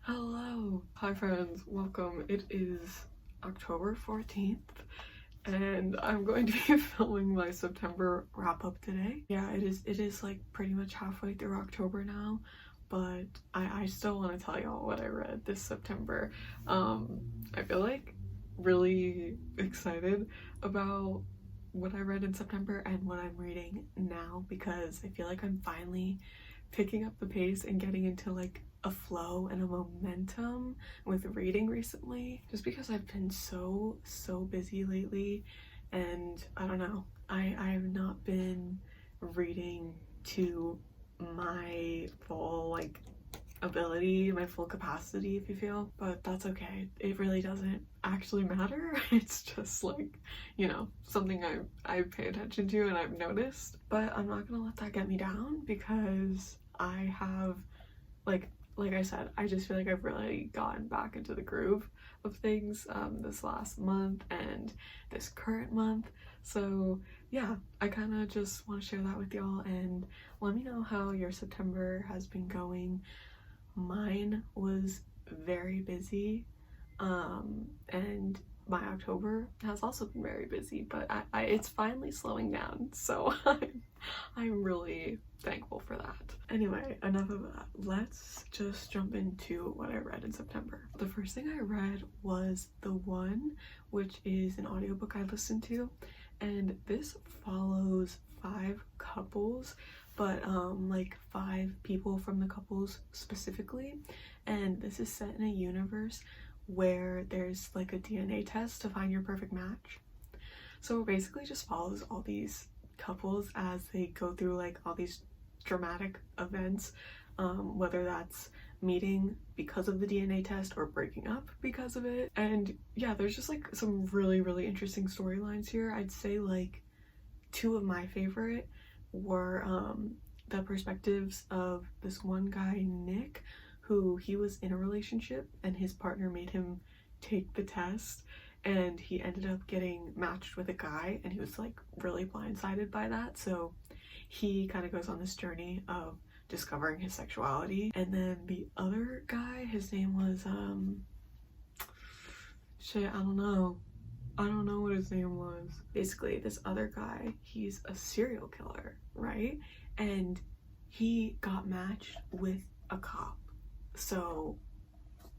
Hello! Hi friends, welcome. It is October 14th and I'm going to be filming my September wrap-up today. Yeah, it is like pretty much halfway through October now, but I still want to tell y'all what I read this September. I feel like really excited about what I read in September and what I'm reading now because I feel like I'm finally picking up the pace and getting into like a flow and a momentum with reading recently, just because I've been so busy lately, and I don't know, I've not been reading to my full like ability, my full capacity, if you feel, but that's okay. It really doesn't actually matter. It's just like, you know, something I pay attention to and I've noticed, but I'm not gonna let that get me down because I have like I said, I just feel like I've really gotten back into the groove of things this last month and this current month. So yeah, I kind of just want to share that with y'all and let me know how your September has been going. Mine was very busy, and my October has also been very busy, but it's finally slowing down, so I'm really thankful for that. Anyway, enough of that. Let's just jump into what I read in September. The first thing I read was The One, which is an audiobook I listened to, and this follows 5 couples, but like 5 people from the couples specifically, and this is set in a universe where there's like a DNA test to find your perfect match. So it basically just follows all these couples as they go through like all these dramatic events, whether that's meeting because of the DNA test or breaking up because of it. And yeah, there's just like some really interesting storylines here. I'd say like 2 of my favorite were the perspectives of this one guy, Nick, who he was in a relationship and his partner made him take the test, and he ended up getting matched with a guy and he was like really blindsided by that. So he kind of goes on this journey of discovering his sexuality. And then the other guy, his name was shit, I don't know what his name was. Basically, this other guy, he's a serial killer, right? And he got matched with a cop. So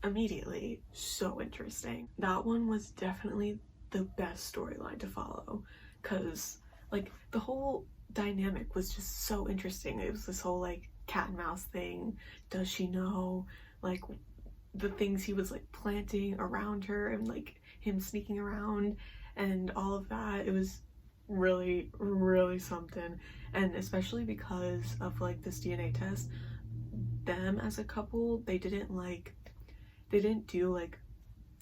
immediately, so interesting. That one was definitely the best storyline to follow because like the whole dynamic was just so interesting. It was this whole like cat and mouse thing. Does she know? Like the things he was like planting around her and like him sneaking around and all of that. It was really something, and especially because of like this DNA test, them as a couple, they didn't do like,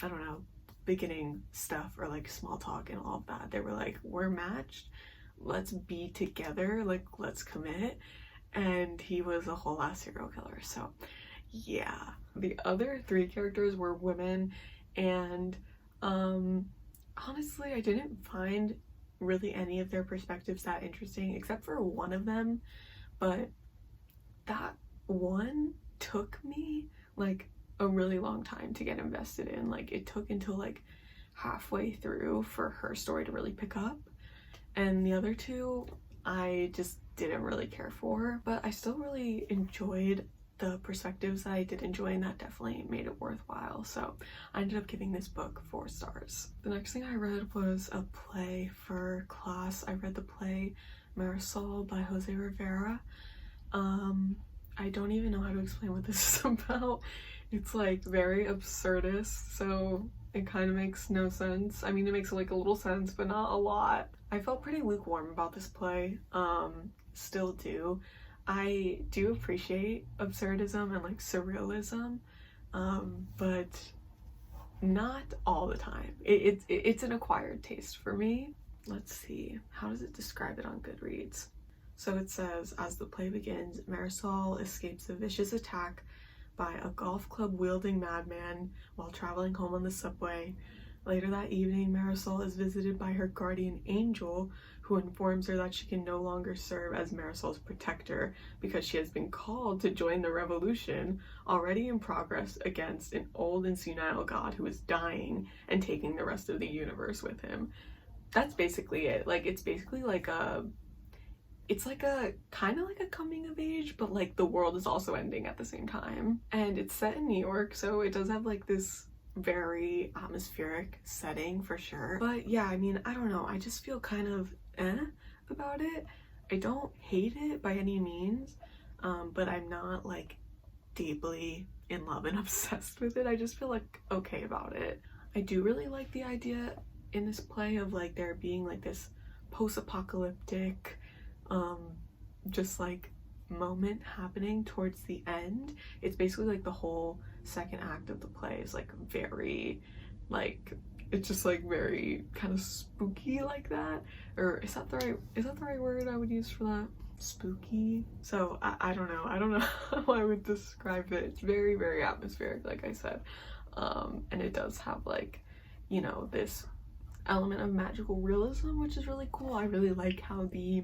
I don't know, beginning stuff or like small talk and all of that. They were like, we're matched, let's be together, like let's commit. And he was a whole ass serial killer. So yeah, the other 3 characters were women, and honestly I didn't find really any of their perspectives that interesting except for one of them, but that one took me like a really long time to get invested in. Like it took until like halfway through for her story to really pick up, and the other 2 I just didn't really care for, but I still really enjoyed the perspectives that I did enjoy, and that definitely made it worthwhile. So I ended up giving this book 4 stars. The next thing I read was a play for class. I read the play Marisol by Jose Rivera. I don't even know how to explain what this is about. It's like very absurdist, so it kind of makes no sense. I mean, it makes like a little sense, but not a lot. I felt pretty lukewarm about this play, still do. I do appreciate absurdism and like surrealism, but not all the time. It's an acquired taste for me. Let's see, how does it describe it on Goodreads? So it says, as the play begins, Marisol escapes a vicious attack by a golf club wielding madman while traveling home on the subway. Later that evening, Marisol is visited by her guardian angel, who informs her that she can no longer serve as Marisol's protector because she has been called to join the revolution already in progress against an old and senile god who is dying and taking the rest of the universe with him. That's basically it. Like, it's basically like it's like a kind of like a coming of age, but like the world is also ending at the same time. And it's set in New York, so it does have like this very atmospheric setting for sure. But yeah, I mean, I don't know, I just feel kind of about it. I don't hate it by any means, but I'm not like deeply in love and obsessed with it. I just feel like okay about it. I do really like the idea in this play of like there being like this post-apocalyptic just like moment happening towards the end. It's basically like the whole second act of the play is like very like, it's just like very kind of spooky like that, or is that the right word I would use for that? Spooky. So I don't know how I would describe it. It's very, very atmospheric, like I said, and it does have like, you know, this element of magical realism, which is really cool. I really like how the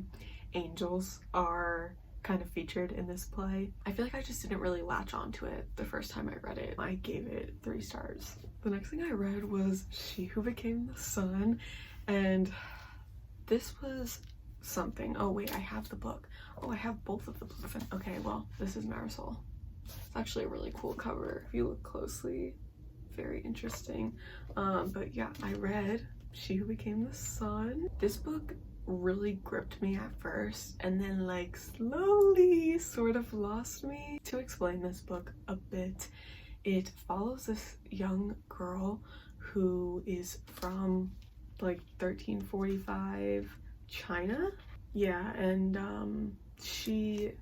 angels are kind of featured in this play. I feel like I just didn't really latch onto it the first time I read it. I gave it 3 stars. The next thing I read was She Who Became the Sun, and this was something. Oh wait, I have the book. Oh, I have both of the books. Okay, well, this is Marisol. It's actually a really cool cover if you look closely. Very interesting. But yeah, I read She Who Became the Sun. This book really gripped me at first and then like slowly sort of lost me. To explain this book a bit, it follows this young girl who is from like 1345 China. Yeah, and she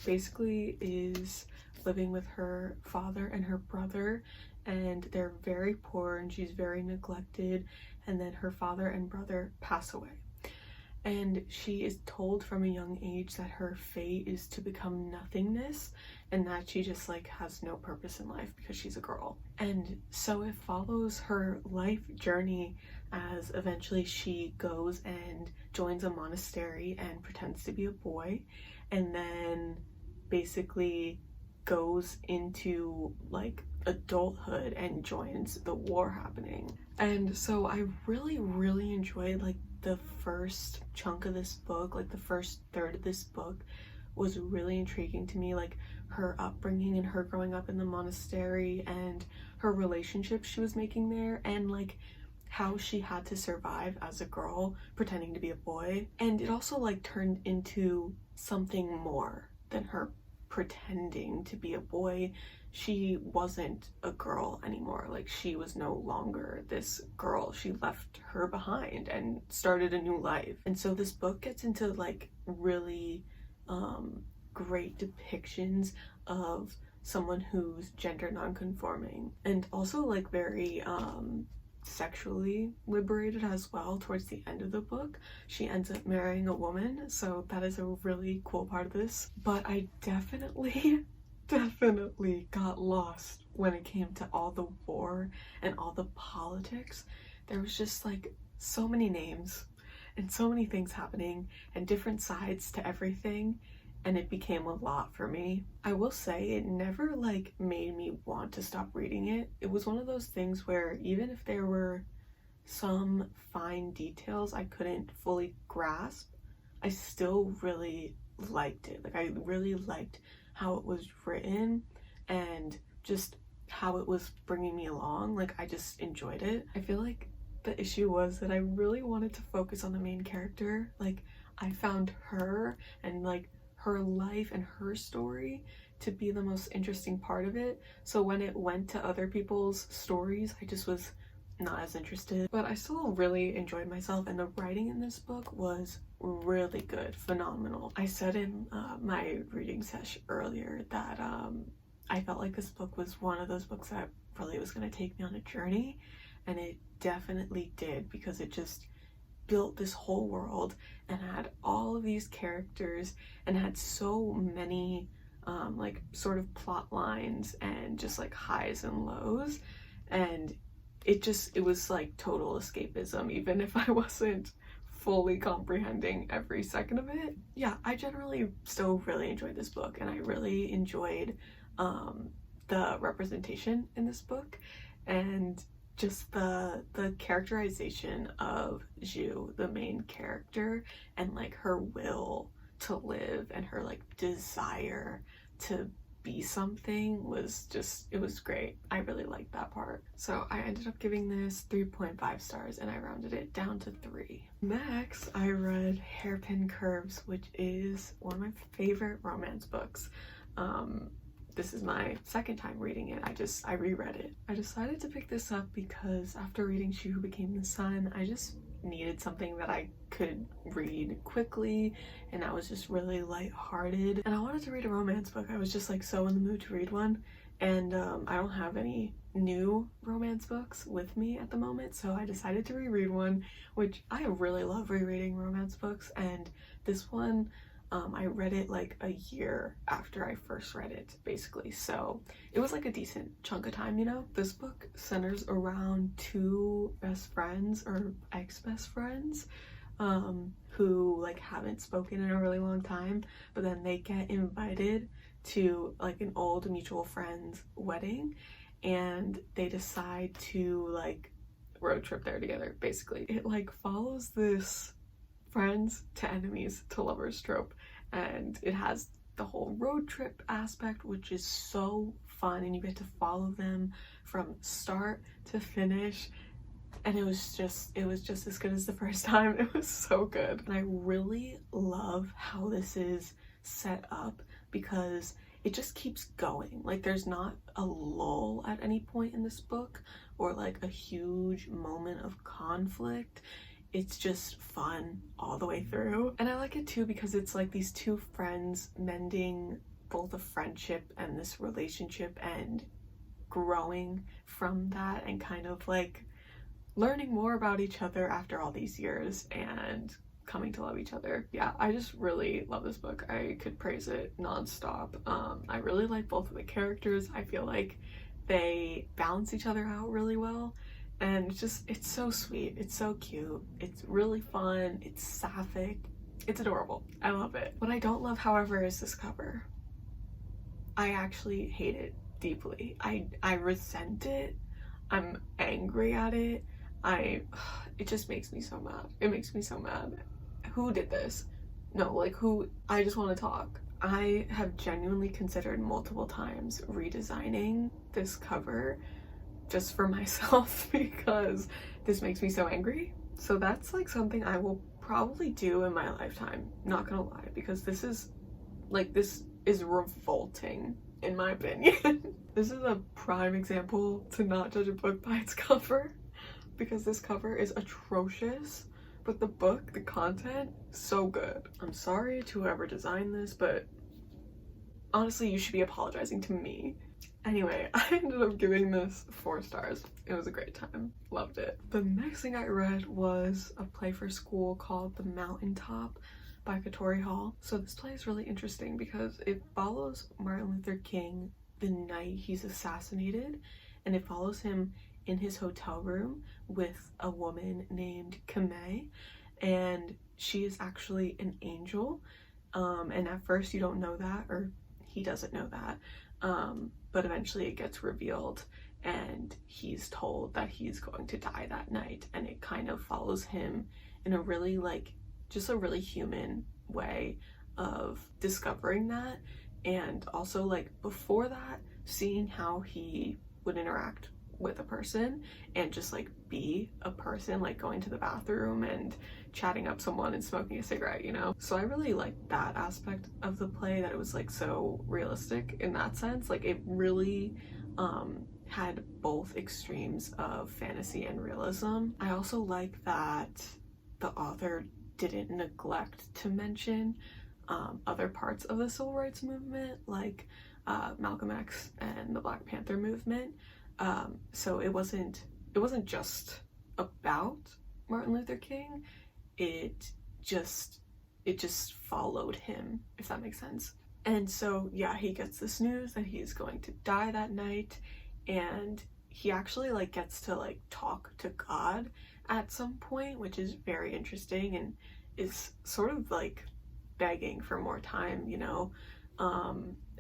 basically is living with her father and her brother, and they're very poor and she's very neglected, and then her father and brother pass away. And she is told from a young age that her fate is to become nothingness and that she just like has no purpose in life because she's a girl. And so it follows her life journey as eventually she goes and joins a monastery and pretends to be a boy, and then basically goes into like adulthood and joins the war happening. And so I really enjoyed like the first chunk of this book. Like the first third of this book was really intriguing to me, like her upbringing and her growing up in the monastery and her relationships she was making there, and like how she had to survive as a girl pretending to be a boy. And it also like turned into something more than her pretending to be a boy. She wasn't a girl anymore. Like, she was no longer this girl. She left her behind and started a new life. And so this book gets into like really great depictions of someone who's gender non-conforming, and also like very sexually liberated as well. Towards the end of the book, she ends up marrying a woman, so that is a really cool part of this. But I definitely got lost when it came to all the war and all the politics. There was just like so many names and so many things happening and different sides to everything, and it became a lot for me. I will say it never like made me want to stop reading it. It was one of those things where even if there were some fine details I couldn't fully grasp, I still really liked it. Like, I really liked how it was written and just how it was bringing me along. Like, I just enjoyed it. I feel like the issue was that I really wanted to focus on the main character. Like, I found her and like her life and her story to be the most interesting part of it. So when it went to other people's stories, I just was not as interested. But I still really enjoyed myself, and the writing in this book was really good, phenomenal. I said in my reading session earlier that I felt like this book was one of those books that really was going to take me on a journey, and it definitely did, because it just built this whole world and had all of these characters and had so many like sort of plot lines and just like highs and lows, and it was like total escapism, even if I wasn't fully comprehending every second of it. Yeah, I generally still really enjoyed this book, and I really enjoyed the representation in this book, and just the characterization of Zhu, the main character, and like her will to live and her like desire to be something was just, it was great. I really liked that part. So I ended up giving this 3.5 stars, and I rounded it down to 3. Next, I read Hairpin Curves, which is one of my favorite romance books. This is my second time reading it. I reread it. I decided to pick this up because after reading She Who Became the Sun, I just needed something that I could read quickly, and that was just really lighthearted, and I wanted to read a romance book. I was just like so in the mood to read one, and I don't have any new romance books with me at the moment, so I decided to reread one, which I really love rereading romance books, and this one I read it like a year after I first read it, basically, so it was like a decent chunk of time, you know? This book centers around two best friends, or ex-best friends, who like haven't spoken in a really long time, but then they get invited to like an old mutual friend's wedding, and they decide to like road trip there together, basically. It like follows this friends to enemies to lovers trope, and it has the whole road trip aspect, which is so fun, and you get to follow them from start to finish, and it was just as good as the first time. It was so good, and I really love how this is set up because it just keeps going. Like there's not a lull at any point in this book or like a huge moment of conflict. It's just fun all the way through. And I like it too because it's like these two friends mending both a friendship and this relationship and growing from that, and kind of like learning more about each other after all these years and coming to love each other. Yeah, I just really love this book. I could praise it nonstop. I really like both of the characters. I feel like they balance each other out really well. And it's so sweet, it's so cute, it's really fun, it's sapphic, it's adorable. I love it. What I don't love, however, is this cover. I actually hate it deeply. I resent it. I'm angry at it. It just makes me so mad. It makes me so mad. Who did this? No, like who? I just want to talk. I have genuinely considered multiple times redesigning this cover just for myself because this makes me so angry. So that's like something I will probably do in my lifetime, not gonna lie, because this is revolting in my opinion. This is a prime example to not judge a book by its cover, because this cover is atrocious, but the book, the content, so good. I'm sorry to whoever designed this, but honestly you should be apologizing to me. Anyway, I ended up giving this 4 stars. It was a great time. Loved it. The next thing I read was a play for school called The Mountaintop by Katori Hall. So this play is really interesting because it follows Martin Luther King the night he's assassinated, and it follows him in his hotel room with a woman named Kame, and she is actually an angel. And at first you don't know that, or he doesn't know that. But eventually it gets revealed, and he's told that he's going to die that night, and it kind of follows him in a really like just a really human way of discovering that, and also like before that seeing how he would interact with a person and just like be a person, like going to the bathroom and chatting up someone and smoking a cigarette, you know? So I really liked that aspect of the play, that it was like so realistic in that sense. Like it really had both extremes of fantasy and realism. I also like that the author didn't neglect to mention other parts of the civil rights movement, like Malcolm X and the Black Panther movement. So it wasn't just about Martin Luther King. It just followed him, if that makes sense. And so yeah, he gets this news that he's going to die that night, and he actually like gets to like talk to God at some point, which is very interesting and is sort of like begging for more time, you know?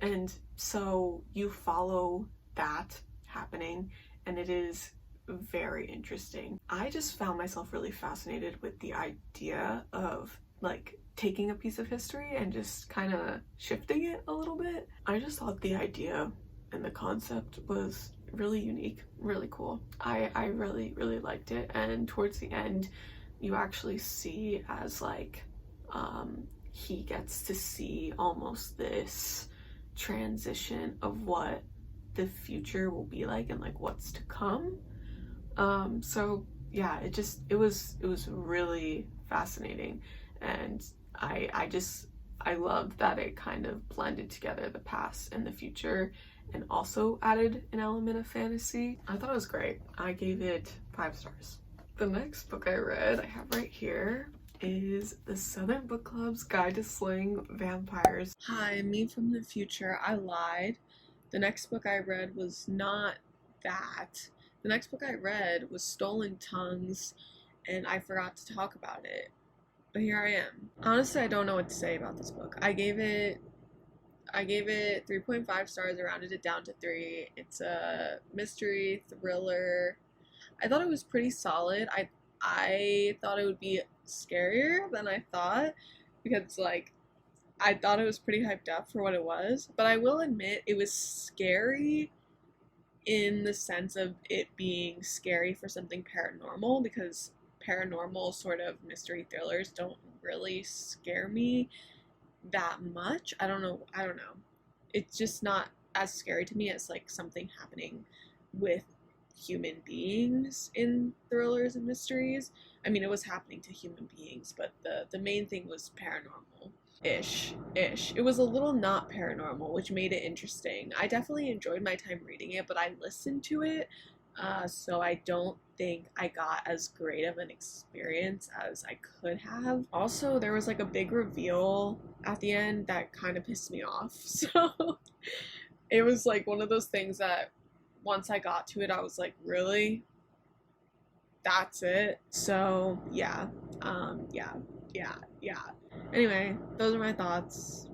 And so you follow that happening, and it is very interesting. I just found myself really fascinated with the idea of like taking a piece of history and just kind of shifting it a little bit. I just thought the idea and the concept was really unique, really cool. I really, really liked it. And towards the end, you actually see as like he gets to see almost this transition of what the future will be like and like what's to come. So yeah, it was really fascinating, and I loved that it kind of blended together the past and the future and also added an element of fantasy. I thought it was great. I gave it 5 stars. The next book I read, I have right here, is The Southern Book Club's Guide to Slaying Vampires. Hi, me from the future. I lied. The next book I read was not that. The next book I read was Stolen Tongues, and I forgot to talk about it. But here I am. Honestly, I don't know what to say about this book. I gave it 3.5 stars. I rounded it down to 3. It's a mystery thriller. I thought it was pretty solid. I thought it would be scarier than I thought, because like I thought it was pretty hyped up for what it was, but I will admit it was scary in the sense of it being scary for something paranormal, because paranormal sort of mystery thrillers don't really scare me that much. I don't know. It's just not as scary to me as like something happening with human beings in thrillers and mysteries. I mean, it was happening to human beings, but the main thing was paranormal-ish. It was a little not paranormal, which made it interesting. I definitely enjoyed my time reading it, but I listened to it, so I don't think I got as great of an experience as I could have. Also, there was like a big reveal at the end that kind of pissed me off, so it was like one of those things that once I got to it, I was like, really? That's it? So, yeah. Yeah. Anyway, those are my thoughts.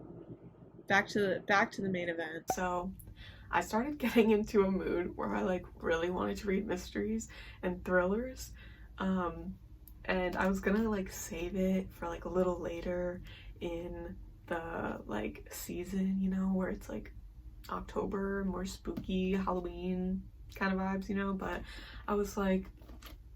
Back to the main event. So, I started getting into a mood where I like really wanted to read mysteries and thrillers. And I was gonna like save it for like a little later in the like season, you know, where it's like October, more spooky, Halloween kind of vibes, you know, but I was like,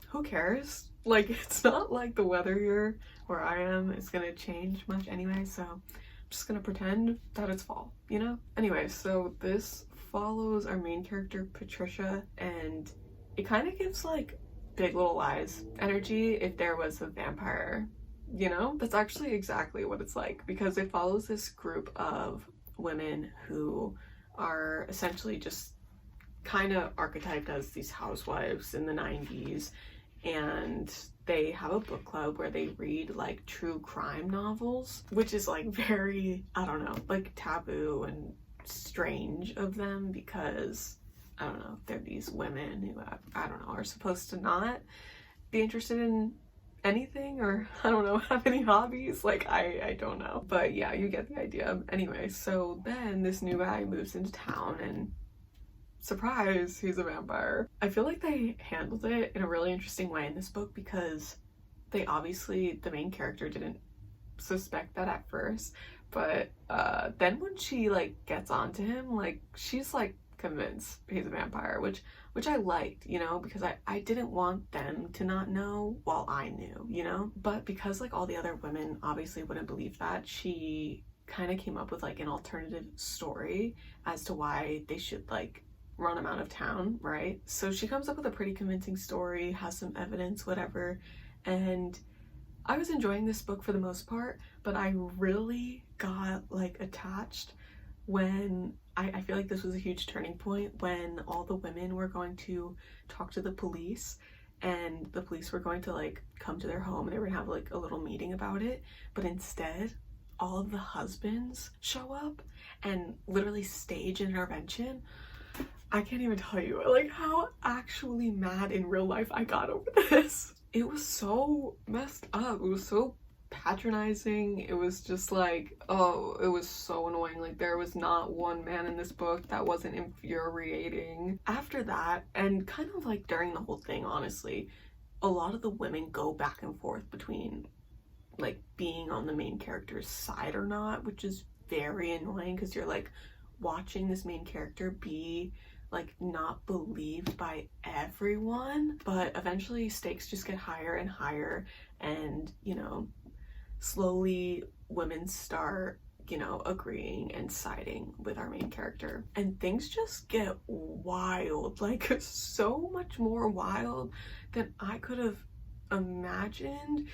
who cares? Like, it's not like the weather here where I am is gonna change much anyway, so I'm just gonna pretend that it's fall, you know? Anyway, so this follows our main character, Patricia, and it kind of gives like Big Little Lies energy if there was a vampire, you know? That's actually exactly what it's like, because it follows this group of women who are essentially just kind of archetyped as these housewives in the 90s, and they have a book club where they read like true crime novels, which is like very, I don't know, like taboo and strange of them, because I don't know, they're these women who I don't know, are supposed to not be interested in anything, or I don't know, have any hobbies. Like I don't know, but yeah, you get the idea. Anyway, so then this new guy moves into town, and surprise, he's a vampire. I feel like they handled it in a really interesting way in this book, because they obviously, the main character didn't suspect that at first, but then when she like gets onto him, like she's like convinced he's a vampire, which I liked, you know, because I didn't want them to not know while I knew, you know. But because like all the other women obviously wouldn't believe that, she kind of came up with like an alternative story as to why they should like run him out of town, right? So she comes up with a pretty convincing story, has some evidence, whatever, and I was enjoying this book for the most part, but I really got like attached when I feel like this was a huge turning point when all the women were going to talk to the police, and the police were going to like come to their home and they were gonna have like a little meeting about it, but instead all of the husbands show up and literally stage an intervention. I can't even tell you like how actually mad in real life I got over this. it was so messed up. It was so patronizing. It was just like, oh, it was so annoying. Like, there was not one man in this book that wasn't infuriating. After that, and kind of like during the whole thing, honestly, a lot of the women go back and forth between like being on the main character's side or not, which is very annoying because you're like watching this main character be like not believed by everyone. But eventually stakes just get higher and higher, and you know, slowly women start, you know, agreeing and siding with our main character, and things just get wild, like so much more wild than I could have imagined.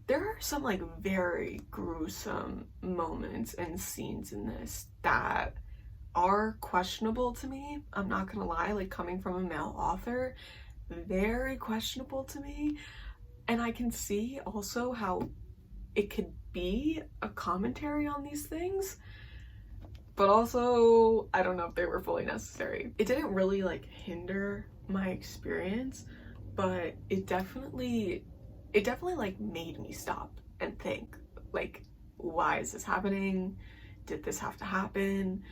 There are some like very gruesome moments and scenes in this that are questionable to me. I'm not gonna lie, like coming from a male author, very questionable to me. And I can see also how it could be a commentary on these things, but also I don't know if they were fully necessary. It didn't really like hinder my experience, but it definitely like made me stop and think, like, why is this happening? Did this have to happen?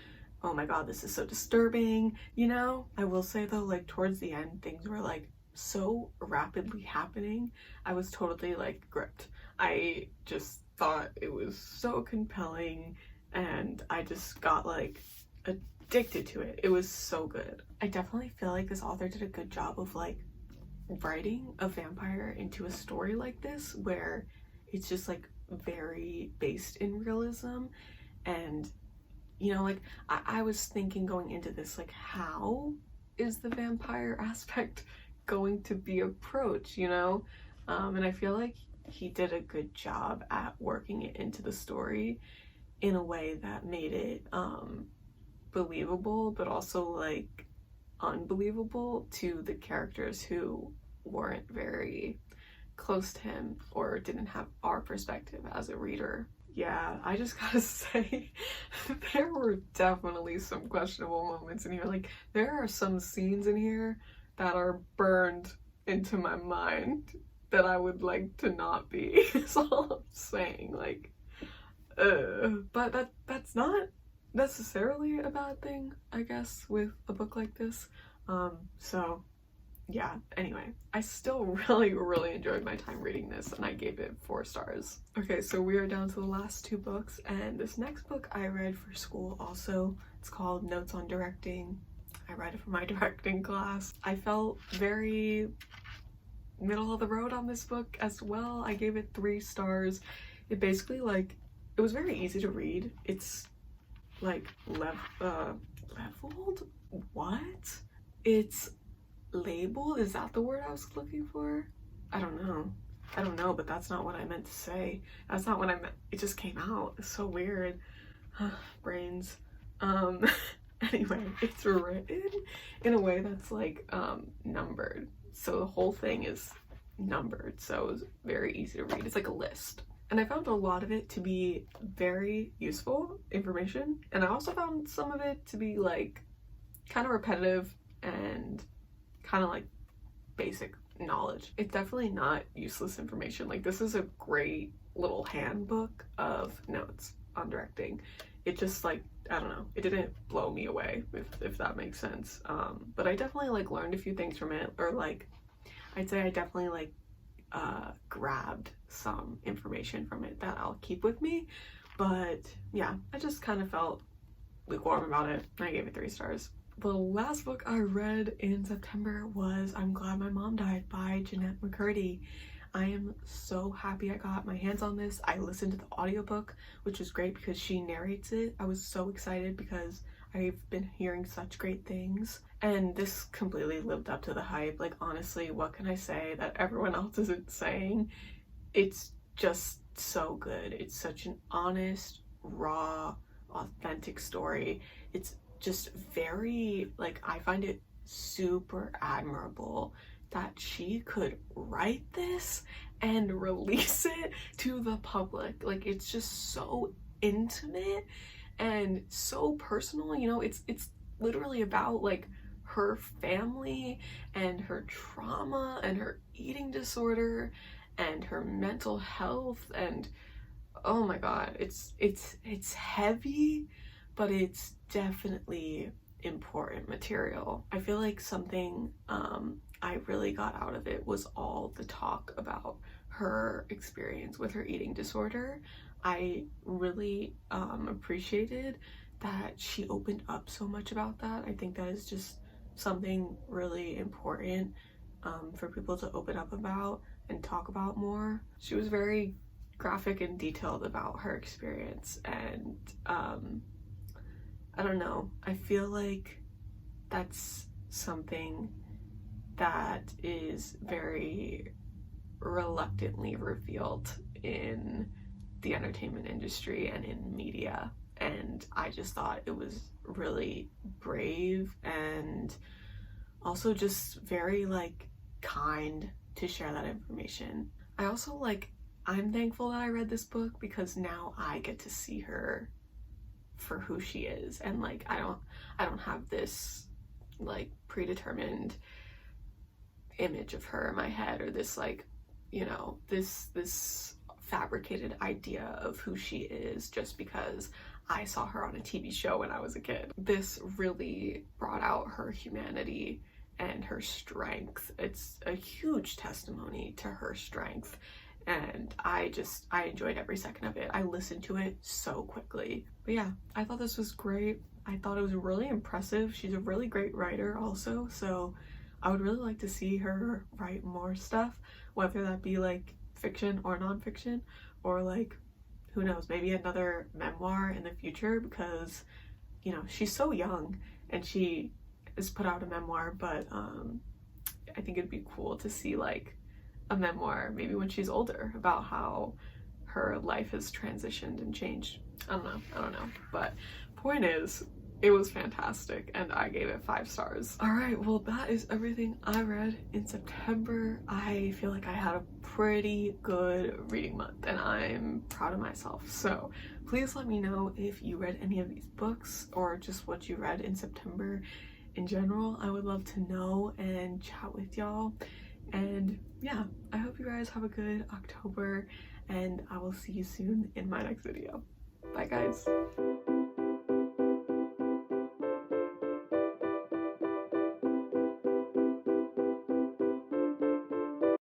Oh my god, this is so disturbing, you know? I will say though, like towards the end, things were like so rapidly happening. I was totally like gripped. I just thought it was so compelling, and I just got like addicted to it. It was so good. I definitely feel like this author did a good job of like writing a vampire into a story like this, where it's just like very based in realism. And you know, like I was thinking going into this, like, how is the vampire aspect going to be approached, you know? And I feel like he did a good job at working it into the story in a way that made it believable, but also like unbelievable to the characters who weren't very close to him or didn't have our perspective as a reader. Yeah, I just gotta say, there were definitely some questionable moments in here. Like, there are some scenes in here that are burned into my mind that I would like to not be. That's all I'm saying. Like, but that's not necessarily a bad thing, I guess, with a book like this. So yeah, anyway, I still really enjoyed my time reading this, and I gave it 4 stars. Okay, so we are down to the last 2 books, and this next book I read for school also. It's called Notes on Directing. I read it for my directing class. I felt very middle of the road on this book as well. I gave it 3 stars. It basically, like, it was very easy to read. It's like leveled? What? It's labeled? Is that the word I was looking for? I don't know, but that's not what I meant to say. That's not what I meant. It just came out. It's so weird. Brains. Anyway, it's written in a way that's like numbered, so the whole thing is numbered, so it's very easy to read. It's like a list, and I found a lot of it to be very useful information, and I also found some of it to be like kind of repetitive and kind of like basic knowledge. It's definitely not useless information. Like, this is a great little handbook of notes on directing. It just, like, I don't know, it didn't blow me away, if that makes sense. But I definitely like learned a few things from it, or like I'd say I definitely like grabbed some information from it that I'll keep with me. But yeah, I just kind of felt lukewarm about it, and I gave it 3 stars. The last book I read in September was I'm Glad My Mom Died by Jeanette McCurdy. I am so happy I got my hands on this. I listened to the audiobook, which was great because she narrates it. I was so excited because I've been hearing such great things, and this completely lived up to the hype. Like, honestly, what can I say that everyone else isn't saying? It's just so good. It's such an honest, raw, authentic story. It's just very, like, I find it super admirable that she could write this and release it to the public. Like, it's just so intimate and so personal, you know. It's literally about like her family and her trauma and her eating disorder and her mental health, and oh my god, it's heavy, but it's definitely important material. I feel like something I really got out of it was all the talk about her experience with her eating disorder. I really appreciated that she opened up so much about that. I think that is just something really important for people to open up about and talk about more. She was very graphic and detailed about her experience, and I don't know, I feel like that's something that is very reluctantly revealed in the entertainment industry and in media, and I just thought it was really brave and also just very like kind to share that information. I also like, I'm thankful that I read this book because now I get to see her for who she is, and like I don't have this like predetermined image of her in my head, or this like, you know, this fabricated idea of who she is just because I saw her on a TV show when I was a kid. This really brought out her humanity and her strength. It's a huge testimony to her strength, and I enjoyed every second of it. I listened to it so quickly. But yeah, I thought this was great. I thought it was really impressive. She's a really great writer also, so I would really like to see her write more stuff, whether that be like fiction or nonfiction, or like, who knows, maybe another memoir in the future, because, you know, she's so young and she has put out a memoir, but I think it'd be cool to see like a memoir maybe when she's older about how her life has transitioned and changed. I don't know, but point is, it was fantastic and I gave it 5 stars. All right, well, that is everything I read in September. I feel like I had a pretty good reading month and I'm proud of myself. So please let me know if you read any of these books or just what you read in September in general. I would love to know and chat with y'all. And yeah, I hope you guys have a good October, and I will see you soon in my next video. Bye guys.